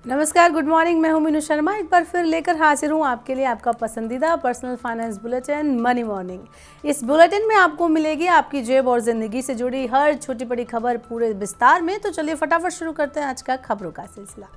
नमस्कार, good morning. मैं हूं मीनू शर्मा, एक बार फिर लेकर हाजिर हूं आपके लिए आपका पसंदीदा personal finance bulletin money morning. इस बुलेटिन में आपको मिलेगी आपकी जेब और जिंदगी से जुड़ी हर छोटी बड़ी खबर पूरे विस्तार में। तो चलिए फटाफट शुरू करते हैं आज का खबरों का सिलसिला।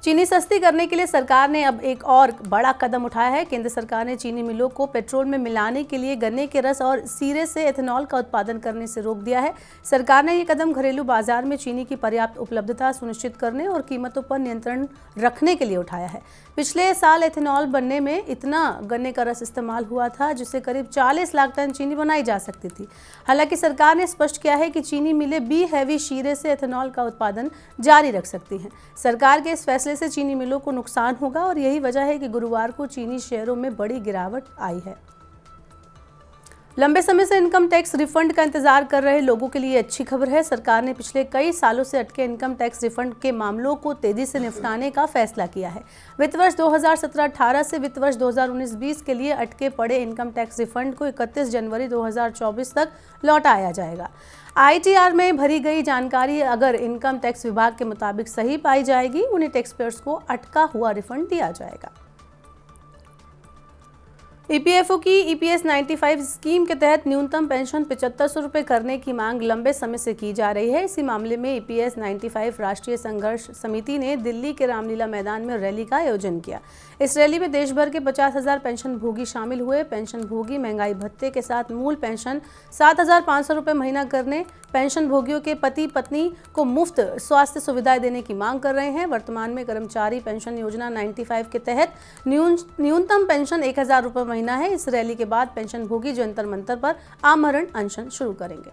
चीनी सस्ती करने के लिए सरकार ने अब एक और बड़ा कदम उठाया है। केंद्र सरकार ने चीनी मिलों को पेट्रोल में मिलाने के लिए गन्ने के रस और सीरे से एथेनॉल का उत्पादन करने से रोक दिया है। सरकार ने ये कदम घरेलू बाजार में चीनी की पर्याप्त उपलब्धता सुनिश्चित करने और कीमतों पर नियंत्रण रखने के लिए उठाया है। पिछले साल एथेनॉल बनने में इतना गन्ने का रस इस्तेमाल हुआ था जिससे करीब 40 लाख टन चीनी बनाई जा सकती थी। हालांकि सरकार ने स्पष्ट किया है कि चीनी मिलें बी हैवी शीरे से एथेनॉल का उत्पादन जारी रख सकती हैं। सरकार के इस फैसले से चीनी मिलों को नुकसान होगा और यही वजह है कि गुरुवार को चीनी शेयरों में बड़ी गिरावट आई है। लंबे समय से इनकम टैक्स रिफंड का इंतजार कर रहे लोगों के लिए अच्छी खबर है। सरकार ने पिछले कई सालों से अटके इनकम टैक्स रिफंड के मामलों को तेजी से निपटाने का फैसला किया है। वित्त वर्ष 2017-18 से वित्त वर्ष 2019-20 के लिए अटके पड़े इनकम टैक्स रिफंड को 31 जनवरी 2024 तक लौटाया जाएगा। ITR में भरी गई जानकारी अगर इनकम टैक्स विभाग के मुताबिक सही पाई जाएगी, उन्हें टैक्स पेयर्स को अटका हुआ रिफंड दिया जाएगा। EPFO की EPS 95 स्कीम के तहत न्यूनतम पेंशन 7500 रुपये करने की मांग लंबे समय से की जा रही है। इसी मामले में EPS 95 राष्ट्रीय संघर्ष समिति ने दिल्ली के रामलीला मैदान में रैली का आयोजन किया। इस रैली में देश भर के 50,000 पेंशन भोगी शामिल हुए। पेंशन भोगी महंगाई भत्ते के साथ मूल पेंशन 7,500 रुपये महीना करने, पेंशन भोगियों के पति पत्नी को मुफ्त स्वास्थ्य सुविधाएं देने की मांग कर रहे हैं। वर्तमान में कर्मचारी पेंशन योजना 95 के तहत न्यूनतम पेंशन 1,000 रुपये महीना है। इस रैली के बाद पेंशन भोगी जंतर मंतर पर आमरण अनशन शुरू करेंगे।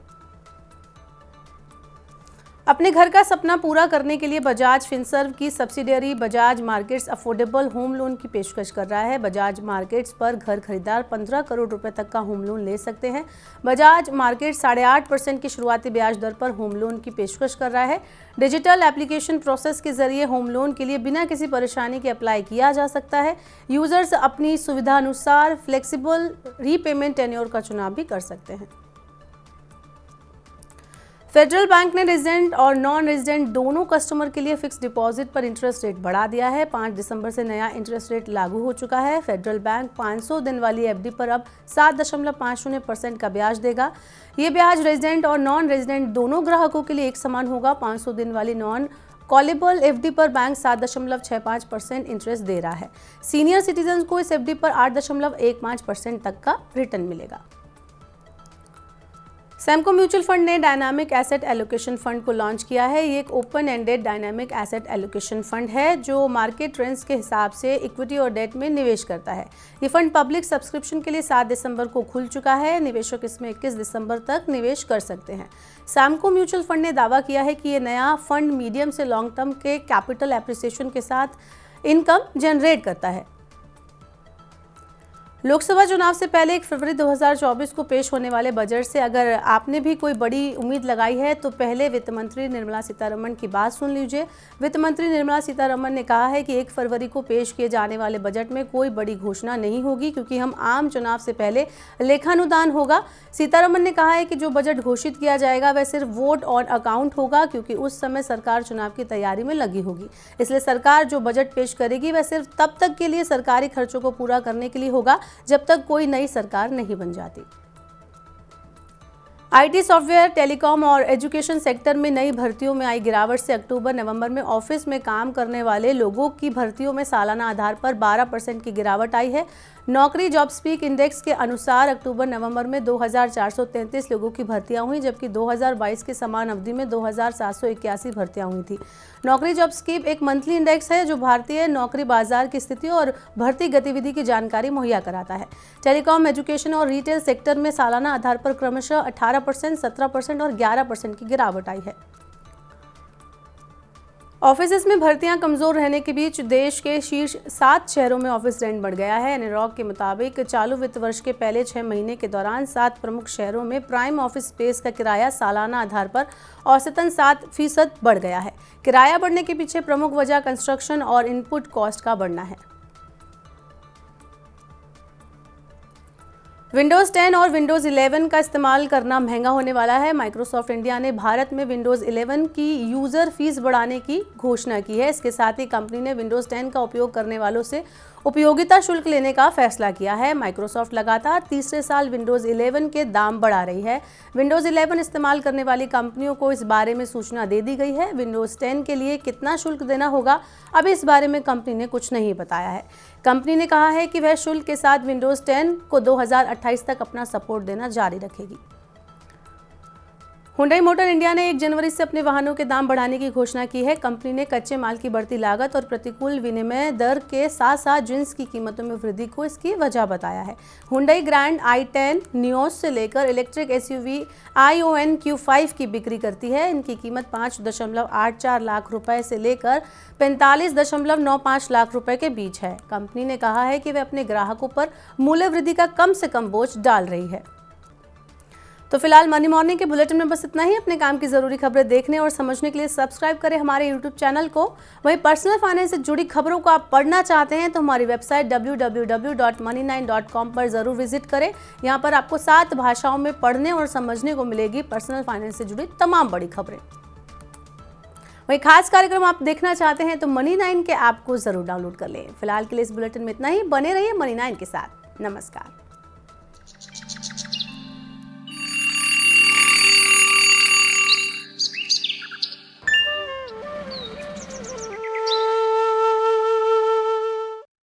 अपने घर का सपना पूरा करने के लिए बजाज फिनसर्व की subsidiary Bajaj markets affordable home loan की पेशकश कर रहा है। बजाज मार्केट्स पर घर खरीदार 15 करोड़ रुपए तक का होम लोन ले सकते हैं। बजाज मार्केट्स 8.5% की शुरुआती ब्याज दर पर होम लोन की पेशकश कर रहा है। डिजिटल एप्लीकेशन प्रोसेस के जरिए होम लोन के लिए बिना किसी परेशानी के अप्लाई किया जा सकता है। यूजर्स अपनी सुविधा अनुसार फ्लेक्सिबल रीपेमेंट टेन्योर का चुनाव भी कर सकते हैं। फेडरल बैंक ने रेजिडेंट और नॉन रेजिडेंट दोनों कस्टमर के लिए फिक्स डिपॉजिट पर इंटरेस्ट रेट बढ़ा दिया है। 5 दिसंबर से नया इंटरेस्ट रेट लागू हो चुका है। फेडरल बैंक 500 दिन वाली FD पर अब 7.50% का ब्याज देगा। ये ब्याज रेजिडेंट और नॉन रेजिडेंट दोनों ग्राहकों के लिए एक समान होगा। 500 दिन वाली नॉन कॉलेबल FD पर बैंक 7.65% इंटरेस्ट दे रहा है। सीनियर सिटीजन को इस FD पर 8.15% तक का रिटर्न मिलेगा। सैमको म्यूचुअल फंड ने डायनामिक एसेट एलोकेशन फंड को लॉन्च किया है। ये एक open ended dynamic asset allocation fund है जो मार्केट ट्रेंड्स के हिसाब से इक्विटी और डेट में निवेश करता है। ये फंड पब्लिक सब्सक्रिप्शन के लिए 7 दिसंबर को खुल चुका है। निवेशक इसमें 21 दिसंबर तक निवेश कर सकते हैं। सैमको म्यूचुअल फंड ने दावा किया है कि ये नया फंड मीडियम से लॉन्ग टर्म के कैपिटल एप्रिसिएशन के साथ इनकम जनरेट करता है। लोकसभा चुनाव से पहले 1 फरवरी 2024 को पेश होने वाले बजट से अगर आपने भी कोई बड़ी उम्मीद लगाई है तो पहले वित्त मंत्री निर्मला सीतारमण की बात सुन लीजिए। वित्त मंत्री निर्मला सीतारमण ने कहा है कि 1 फरवरी को पेश किए जाने वाले बजट में कोई बड़ी घोषणा नहीं होगी क्योंकि हम आम चुनाव से पहले लेखानुदान होगा। सीतारमण ने कहा है कि जो बजट घोषित किया जाएगा वह सिर्फ वोट ऑन अकाउंट होगा क्योंकि उस समय सरकार चुनाव की तैयारी में लगी होगी। इसलिए सरकार जो बजट पेश करेगी वह सिर्फ तब तक के लिए सरकारी खर्चों को पूरा करने के लिए होगा जब तक कोई नई सरकार नहीं बन जाती। IT, सॉफ्टवेयर, टेलीकॉम और एजुकेशन सेक्टर में नई भर्तियों में आई गिरावट से अक्टूबर-नवंबर में ऑफिस में काम करने वाले लोगों की भर्तियों में सालाना आधार पर 12% की गिरावट आई है। नौकरी जॉब स्पीक इंडेक्स के अनुसार अक्टूबर-नवंबर में 2433 लोगों की भर्तियां हुई जबकि 2022 के समान अवधि में 2781 भर्तियां हुई थी। नौकरी जॉब स्पीक एक मंथली इंडेक्स है जो भारतीय नौकरी बाजार की स्थिति और भर्ती गतिविधि की जानकारी मुहैया कराता है। टेलीकॉम, एजुकेशन और रिटेल सेक्टर में सालाना आधार पर क्रमशः 18%, 17% और 11% की गिरावट आई है। ऑफिस में भर्तियां कमजोर रहने के बीच देश के शीर्ष 7 शहरों में ऑफिस रेंट बढ़ गया है। एनरॉक के मुताबिक चालू वित्त वर्ष के पहले 6 महीने के दौरान 7 प्रमुख शहरों में प्राइम ऑफिस स्पेस का किराया सालाना आधार पर औसतन 7% बढ़ गया है। किराया बढ़ने के पीछे प्रमुख वजह कंस्ट्रक्शन और इनपुट कॉस्ट का बढ़ना है। विंडोज़ 10 और विंडोज़ 11 का इस्तेमाल करना महंगा होने वाला है। माइक्रोसॉफ्ट इंडिया ने भारत में विंडोज़ 11 की यूज़र फीस बढ़ाने की घोषणा की है। इसके साथ ही कंपनी ने विंडोज़ 10 का उपयोग करने वालों से उपयोगिता शुल्क लेने का फैसला किया है। माइक्रोसॉफ्ट लगातार तीसरे साल विंडोज़ 11 के दाम बढ़ा रही है। विंडोज़ 11 इस्तेमाल करने वाली कंपनियों को इस बारे में सूचना दे दी गई है। विंडोज़ 10 के लिए कितना शुल्क देना होगा, अभी इस बारे में कंपनी ने कुछ नहीं बताया है। कंपनी ने कहा है कि वह शुल्क के साथ विंडोज़ 10 को 2028 तक अपना सपोर्ट देना जारी रखेगी। हुंडई मोटर इंडिया ने 1 जनवरी से अपने वाहनों के दाम बढ़ाने की घोषणा की है। कंपनी ने कच्चे माल की बढ़ती लागत और प्रतिकूल विनिमय दर के साथ साथ जिंस की कीमतों में वृद्धि को इसकी वजह बताया है। हुंडई ग्रैंड i10 नियोस से लेकर इलेक्ट्रिक एसयूवी ION Q5 की बिक्री करती है। इनकी कीमत 5.84 लाख रुपए से लेकर 45.95 लाख रुपए के बीच है। कंपनी ने कहा है कि वह अपने ग्राहकों पर मूल्य वृद्धि का कम से कम बोझ डाल रही है। तो फिलहाल मनी मॉर्निंग के बुलेटिन में बस इतना ही। अपने काम की जरूरी खबरें देखने और समझने के लिए सब्सक्राइब करें हमारे यूट्यूब चैनल को। वहीं पर्सनल फाइनेंस से जुड़ी खबरों को आप पढ़ना चाहते हैं तो हमारी वेबसाइट www.money9.com पर जरूर विजिट करें। यहाँ पर आपको 7 भाषाओं में पढ़ने और समझने को मिलेगी पर्सनल फाइनेंस से जुड़ी तमाम बड़ी खबरें। वही खास कार्यक्रम आप देखना चाहते हैं तो Money9 के ऐप को जरूर डाउनलोड कर लें। फिलहाल के लिए इस बुलेटिन में इतना ही। बने रहिए Money9 के साथ। नमस्कार।